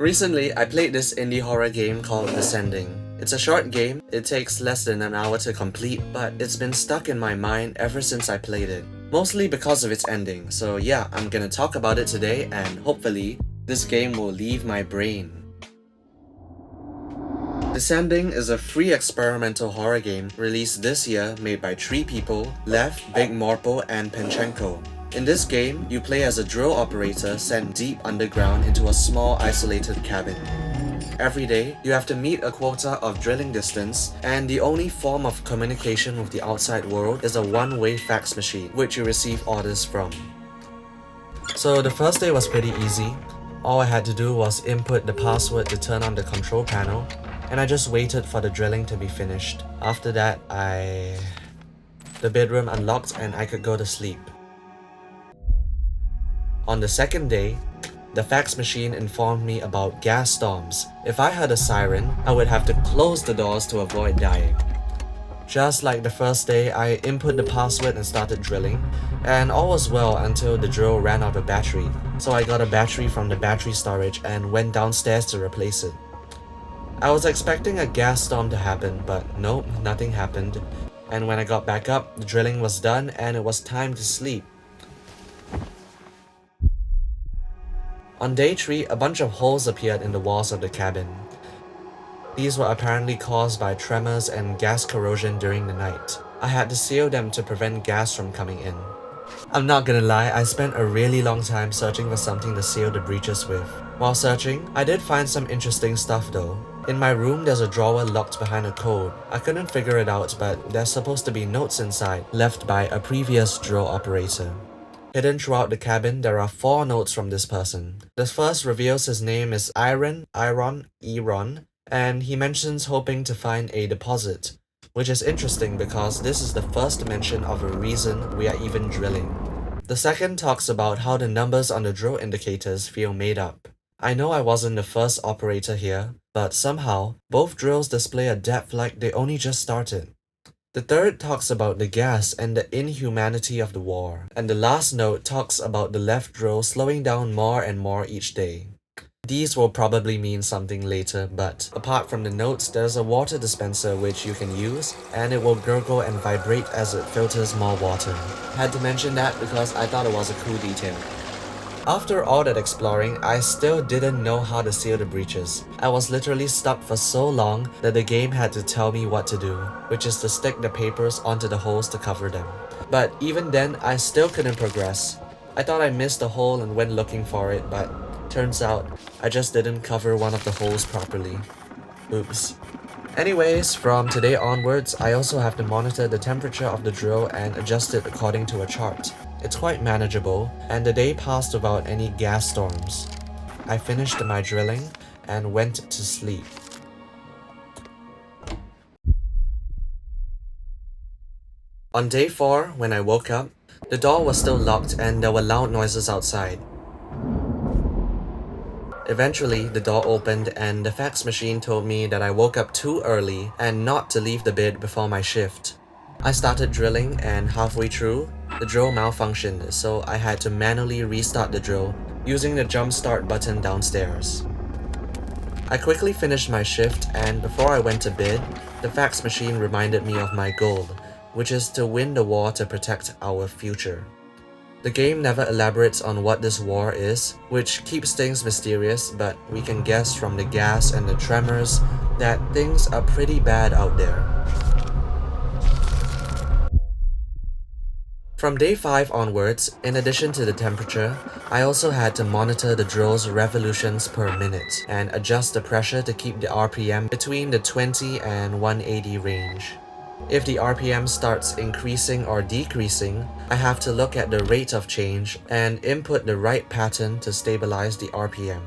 Recently, I played this indie horror game called Descending. It's a short game, it takes less than an hour to complete, but it's been stuck in my mind ever since I played it. Mostly because of its ending, so yeah, I'm gonna talk about it today and hopefully, this game will leave my brain. Descending is a free experimental horror game released this year made by three people, Lev, Big Morpo, and Penchenko. In this game, you play as a drill operator sent deep underground into a small isolated cabin. Every day, you have to meet a quota of drilling distance, and the only form of communication with the outside world is a one-way fax machine, which you receive orders from. So the first day was pretty easy. All I had to do was input the password to turn on the control panel, and I just waited for the drilling to be finished. After that, the bedroom unlocked and I could go to sleep. On the second day, the fax machine informed me about gas storms. If I heard a siren, I would have to close the doors to avoid dying. Just like the first day, I input the password and started drilling, and all was well until the drill ran out of battery. So I got a battery from the battery storage and went downstairs to replace it. I was expecting a gas storm to happen, but nope, nothing happened. And when I got back up, the drilling was done and it was time to sleep. On day 3, a bunch of holes appeared in the walls of the cabin. These were apparently caused by tremors and gas corrosion during the night. I had to seal them to prevent gas from coming in. I'm not gonna lie, I spent a really long time searching for something to seal the breaches with. While searching, I did find some interesting stuff though. In my room, there's a drawer locked behind a code. I couldn't figure it out, but there's supposed to be notes inside, left by a previous drill operator. Hidden throughout the cabin, there are 4 notes from this person. The first reveals his name is Iron, and he mentions hoping to find a deposit, which is interesting because this is the first mention of a reason we are even drilling. The second talks about how the numbers on the drill indicators feel made up. I know I wasn't the first operator here, but somehow, both drills display a depth like they only just started. The third talks about the gas and the inhumanity of the war, and the last note talks about the left drill slowing down more and more each day. These will probably mean something later, but apart from the notes, there's a water dispenser which you can use, and it will gurgle and vibrate as it filters more water. Had to mention that because I thought it was a cool detail. After all that exploring, I still didn't know how to seal the breaches. I was literally stuck for so long that the game had to tell me what to do, which is to stick the papers onto the holes to cover them. But even then, I still couldn't progress. I thought I missed a hole and went looking for it, but turns out I just didn't cover one of the holes properly. Oops. Anyways, from today onwards, I also have to monitor the temperature of the drill and adjust it according to a chart. It's quite manageable, and the day passed without any gas storms. I finished my drilling and went to sleep. On day 4, when I woke up, the door was still locked and there were loud noises outside. Eventually, the door opened and the fax machine told me that I woke up too early and not to leave the bed before my shift. I started drilling and halfway through, the drill malfunctioned, so I had to manually restart the drill using the jump start button downstairs. I quickly finished my shift, and before I went to bed, the fax machine reminded me of my goal, which is to win the war to protect our future. The game never elaborates on what this war is, which keeps things mysterious, but we can guess from the gas and the tremors that things are pretty bad out there. From day 5 onwards, in addition to the temperature, I also had to monitor the drill's revolutions per minute and adjust the pressure to keep the RPM between the 20 and 180 range. If the RPM starts increasing or decreasing, I have to look at the rate of change and input the right pattern to stabilize the RPM.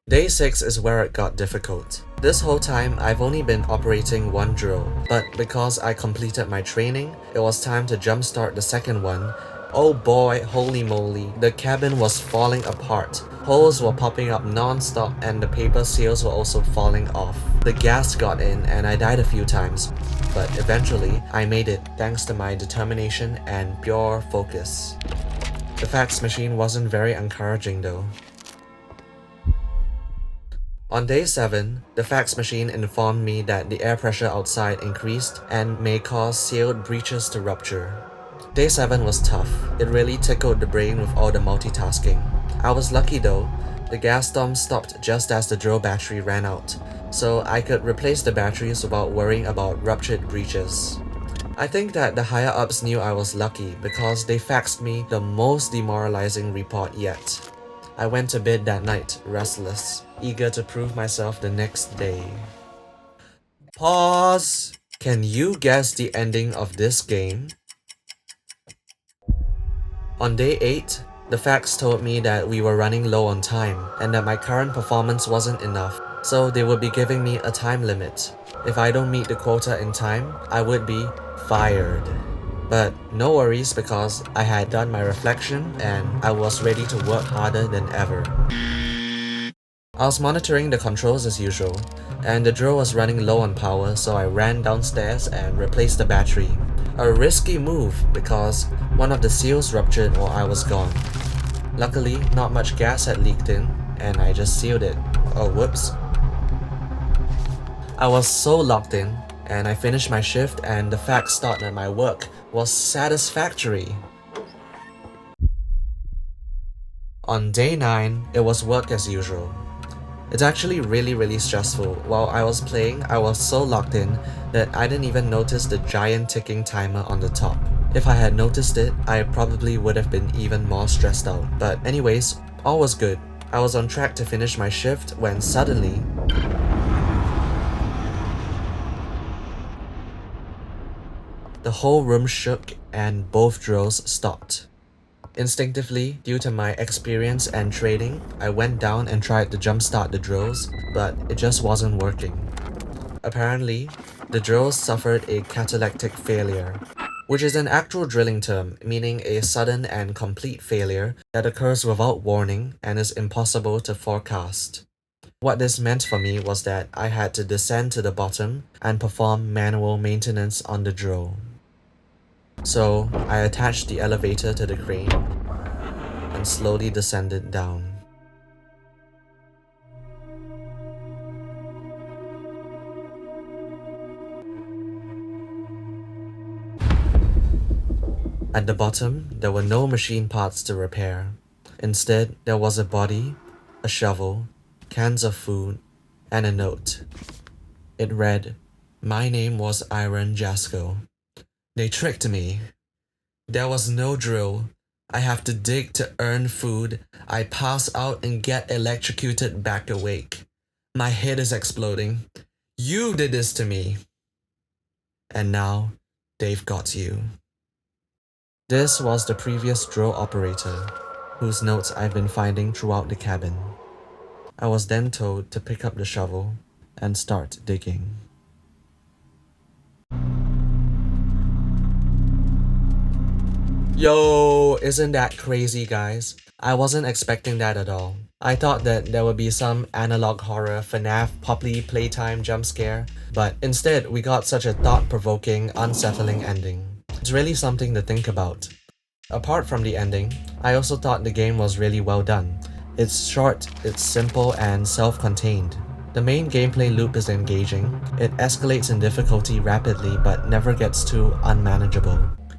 Day 6 is where it got difficult. This whole time, I've only been operating one drill, but because I completed my training, it was time to jumpstart the second one. Oh boy, holy moly, the cabin was falling apart. Holes were popping up non-stop and the paper seals were also falling off. The gas got in and I died a few times, but eventually I made it thanks to my determination and pure focus. The fax machine wasn't very encouraging though. On day 7, the fax machine informed me that the air pressure outside increased and may cause sealed breaches to rupture. Day 7 was tough. It really tickled the brain with all the multitasking. I was lucky though. The gas storm stopped just as the drill battery ran out, so I could replace the batteries without worrying about ruptured breaches. I think that the higher ups knew I was lucky because they faxed me the most demoralizing report yet. I went to bed that night, restless, eager to prove myself the next day. Pause! Can you guess the ending of this game? On day 8, the fax told me that we were running low on time and that my current performance wasn't enough, so they would be giving me a time limit. If I don't meet the quota in time, I would be fired. But no worries because I had done my reflection and I was ready to work harder than ever. I was monitoring the controls as usual, and the drill was running low on power, so I ran downstairs and replaced the battery. A risky move because one of the seals ruptured while I was gone. Luckily, not much gas had leaked in, and I just sealed it. Oh whoops. I was so locked in, and I finished my shift and the fax thought that my work was satisfactory. On day 9, it was work as usual. It's actually really stressful. While I was playing, I was so locked in that I didn't even notice the giant ticking timer on the top. If I had noticed it, I probably would have been even more stressed out. But anyways, all was good. I was on track to finish my shift when suddenly the whole room shook and both drills stopped. Instinctively, due to my experience and training, I went down and tried to jumpstart the drills, but it just wasn't working. Apparently, the drills suffered a catalectic failure, which is an actual drilling term meaning a sudden and complete failure that occurs without warning and is impossible to forecast. What this meant for me was that I had to descend to the bottom and perform manual maintenance on the drill. So, I attached the elevator to the crane and slowly descended down. At the bottom, there were no machine parts to repair. Instead, there was a body, a shovel, cans of food, and a note. It read, "My name was Iron Jasko. They tricked me. There was no drill. I have to dig to earn food. I pass out and get electrocuted back awake. My head is exploding. You did this to me. And now, they've got you." This was the previous drill operator, whose notes I've been finding throughout the cabin. I was then told to pick up the shovel and start digging. Yo, isn't that crazy, guys? I wasn't expecting that at all. I thought that there would be some analog horror FNAF Poppy Playtime jump scare, but instead we got such a thought-provoking, unsettling ending. It's really something to think about. Apart from the ending, I also thought the game was really well done. It's short, it's simple, and self-contained. The main gameplay loop is engaging. It escalates in difficulty rapidly but never gets too unmanageable.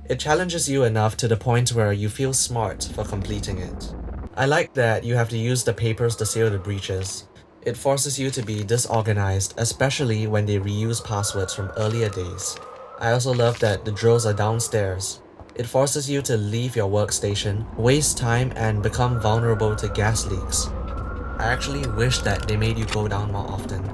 It challenges you enough to the point where you feel smart for completing it. I like that you have to use the papers to seal the breaches. It forces you to be disorganized, especially when they reuse passwords from earlier days. I also love that the drills are downstairs. It forces you to leave your workstation, waste time, and become vulnerable to gas leaks. I actually wish that they made you go down more often.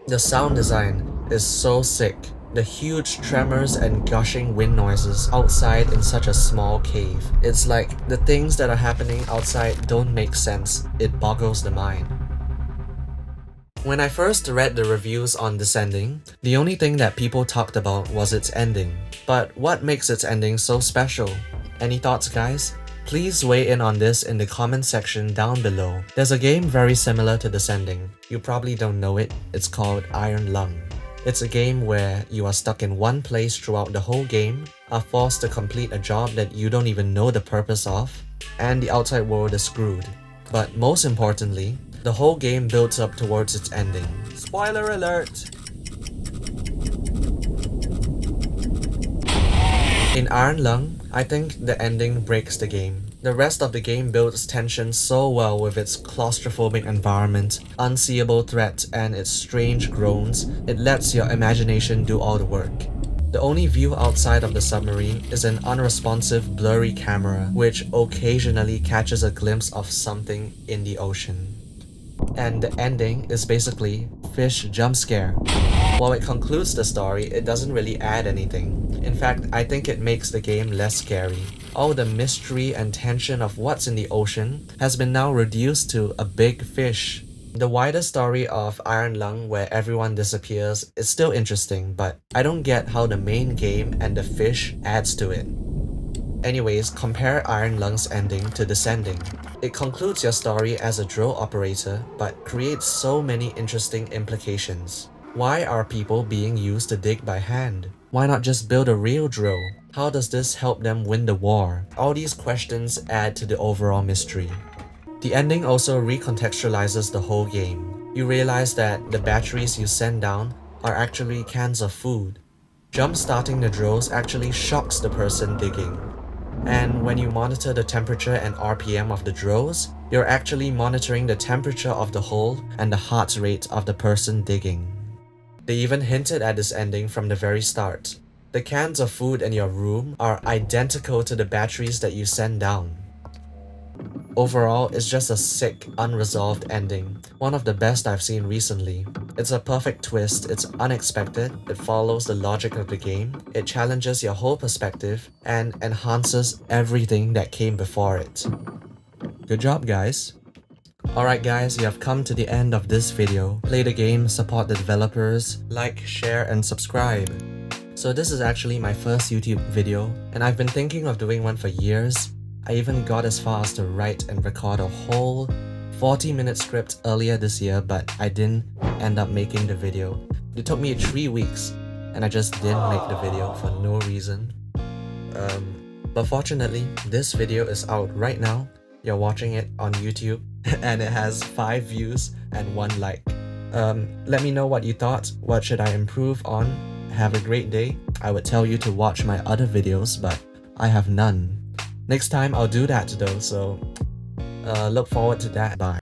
The sound design is so sick. The huge tremors and gushing wind noises outside in such a small cave. It's like the things that are happening outside don't make sense. It boggles the mind. When I first read the reviews on Descending, the only thing that people talked about was its ending. But what makes its ending so special? Any thoughts, guys? Please weigh in on this in the comment section down below. There's a game very similar to Descending. You probably don't know it. It's called Iron Lung. It's a game where you are stuck in one place throughout the whole game, are forced to complete a job that you don't even know the purpose of, and the outside world is screwed. But most importantly, The whole game builds up towards its ending. Spoiler alert! In Iron Lung, I think the ending breaks the game. The rest of the game builds tension so well with its claustrophobic environment, unseeable threat, and its strange groans, it lets your imagination do all the work. The only view outside of the submarine is an unresponsive, blurry camera, which occasionally catches a glimpse of something in the ocean. And the ending is basically fish jump scare. While it concludes the story, it doesn't really add anything. In fact, I think it makes the game less scary. All the mystery and tension of what's in the ocean has been now reduced to a big fish. The wider story of Iron Lung, where everyone disappears, is still interesting, but I don't get how the main game and the fish adds to it. Anyways, compare Iron Lung's ending to Descending. It concludes your story as a drill operator, but creates so many interesting implications. Why are people being used to dig by hand? Why not just build a real drill? How does this help them win the war? All these questions add to the overall mystery. The ending also recontextualizes the whole game. You realize that the batteries you send down are actually cans of food. Jump-starting the drills actually shocks the person digging. And when you monitor the temperature and RPM of the drills, you're actually monitoring the temperature of the hole and the heart rate of the person digging. They even hinted at this ending from the very start. The cans of food in your room are identical to the batteries that you send down. Overall, it's just a sick, unresolved ending, one of the best I've seen recently. It's a perfect twist, it's unexpected, it follows the logic of the game, it challenges your whole perspective, and enhances everything that came before it. Good job, guys! Alright guys, you have come to the end of this video. Play the game, support the developers, like, share, and subscribe. So this is actually my first YouTube video, and I've been thinking of doing one for years. I even got as far as to write and record a whole 40-minute script earlier this year, but I didn't end up making the video. It took me 3 weeks, and I just didn't make the video for no reason. But fortunately, this video is out right now. You're watching it on YouTube, and it has 5 views and 1 like. Let me know what you thought. What should I improve on? Have a great day. I would tell you to watch my other videos, but I have none. Next time I'll do that though, so look forward to that. Bye.